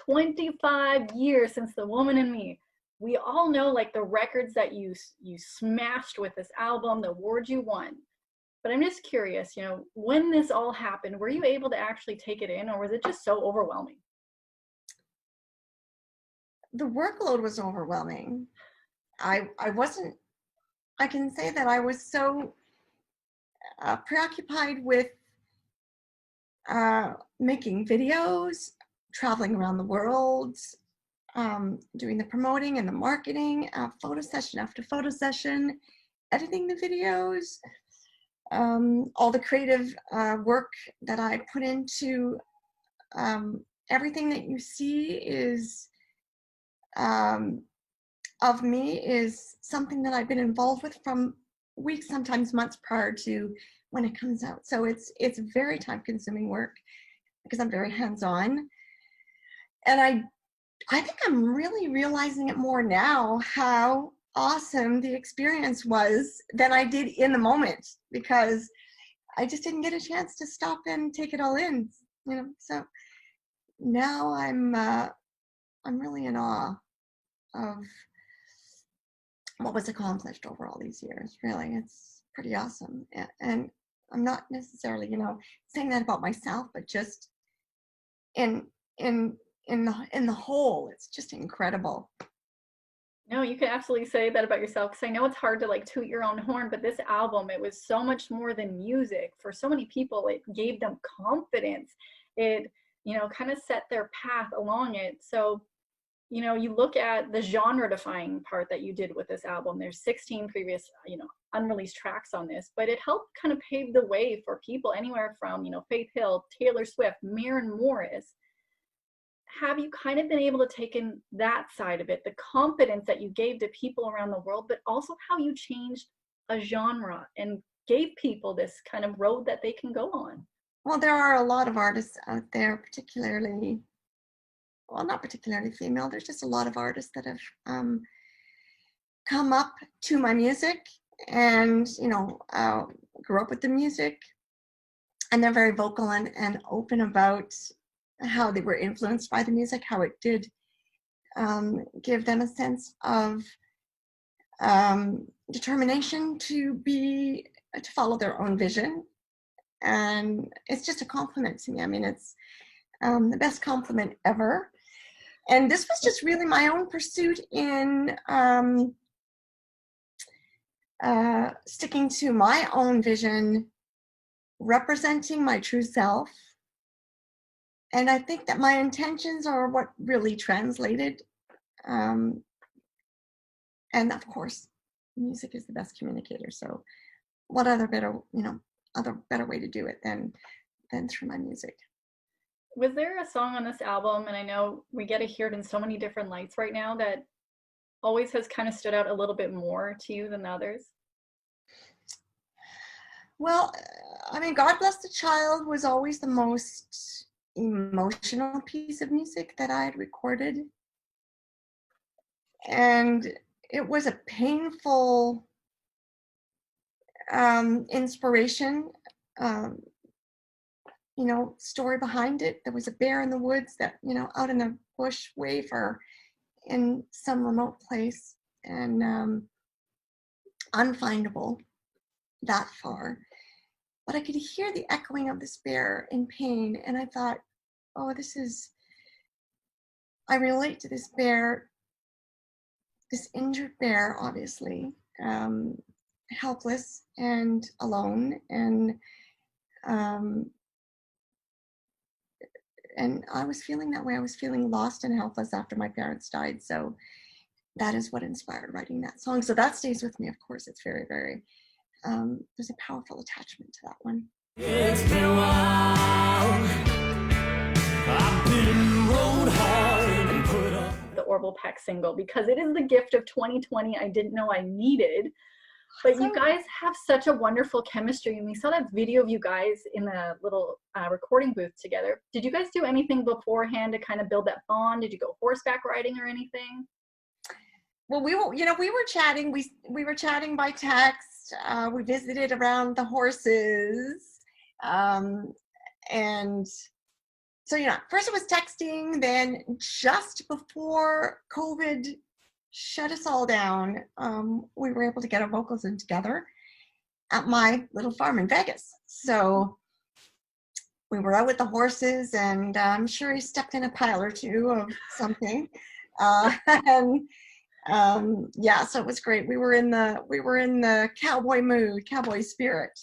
25 years since The Woman in Me. We all know like the records that you smashed with this album, the awards you won. But I'm just curious, you know, when this all happened, were you able to actually take it in, or was it just so overwhelming? The workload was overwhelming. I can say that I was so preoccupied with making videos, traveling around the world, doing the promoting and the marketing, photo session after photo session, editing the videos, all the creative work that I put into everything that you see is of me is something that I've been involved with from weeks, sometimes months prior to when it comes out. So it's very time-consuming work because I'm very hands-on, and I think I'm really realizing it more now how awesome the experience was than I did in the moment, because I just didn't get a chance to stop and take it all in, you know. So now I'm really in awe of what was accomplished over all these years. Really, it's pretty awesome. And I'm not necessarily, you know, saying that about myself, but just in the whole, it's just incredible. No, you can absolutely say that about yourself, because I know it's hard to like toot your own horn, but this album, it was so much more than music. For so many people, it gave them confidence. It, you know, kind of set their path along it. So, you know, you look at the genre defying part that you did with this album. There's 16 previous, you know, unreleased tracks on this, but it helped kind of pave the way for people anywhere from, you know, Faith Hill, Taylor Swift, Maren Morris. Have you kind of been able to take in that side of it, the confidence that you gave to people around the world, but also how you changed a genre and gave people this kind of road that they can go on? Well, there are a lot of artists out there, particularly, well, not particularly female. There's just a lot of artists that have come up to my music and, you know, grew up with the music, and they're very vocal and open about how they were influenced by the music, how it did give them a sense of determination to follow their own vision. And it's just a compliment to me. I mean, it's the best compliment ever. And this was just really my own pursuit in sticking to my own vision, representing my true self. And I think that my intentions are what really translated. And of course, music is the best communicator. So what other better way to do it than through my music? Was there a song on this album, and I know we get to hear it in so many different lights right now, that always has kind of stood out a little bit more to you than the others? Well, I mean, God Bless the Child was always the most emotional piece of music that I had recorded. And it was a painful inspiration, you know, story behind it. There was a bear in the woods that, you know, out in the bush way or in some remote place, and unfindable that far. But I could hear the echoing of this bear in pain, and I thought, oh, I relate to this bear, this injured bear, obviously, helpless and alone, and I was feeling that way. I was feeling lost and helpless after my parents died. So that is what inspired writing that song. So that stays with me, of course. It's very, very, there's a powerful attachment to that one. It's been a while. I've been rode hard and put up. The Orbital single, because it is the gift of 2020 I didn't know I needed. But you guys have such a wonderful chemistry, and we saw that video of you guys in the little recording booth together. Did you guys do anything beforehand to kind of build that bond? Did you go horseback riding or anything? Well, we were chatting. We were chatting by text. We visited around the horses, and So yeah, first it was texting, then just before COVID shut us all down, we were able to get our vocals in together at my little farm in Vegas. So we were out with the horses, and I'm sure he stepped in a pile or two of something. And yeah, so it was great. We were in the cowboy mood, cowboy spirit.